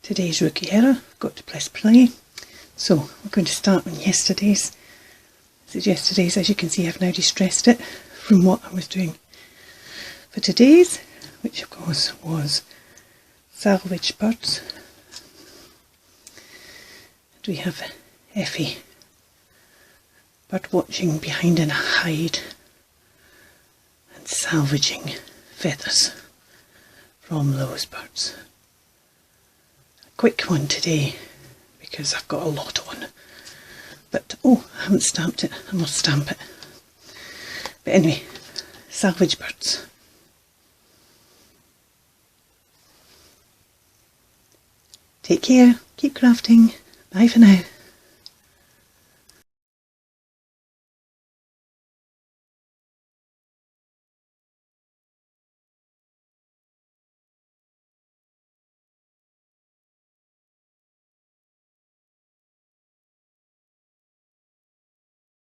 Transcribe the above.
today's rookie error. Got to press play. So we're going to start on yesterday's. This is yesterday's. As you can see, I've now distressed it from what I was doing for today's, which of course was Salvaged Birds. And we have Ephy bird watching behind in a hide and salvaging feathers from those birds. A quick one today because I've got a lot on, but oh, I haven't stamped it. I must stamp it. But anyway, Salvaged Birds. Take care, keep crafting. Bye for now.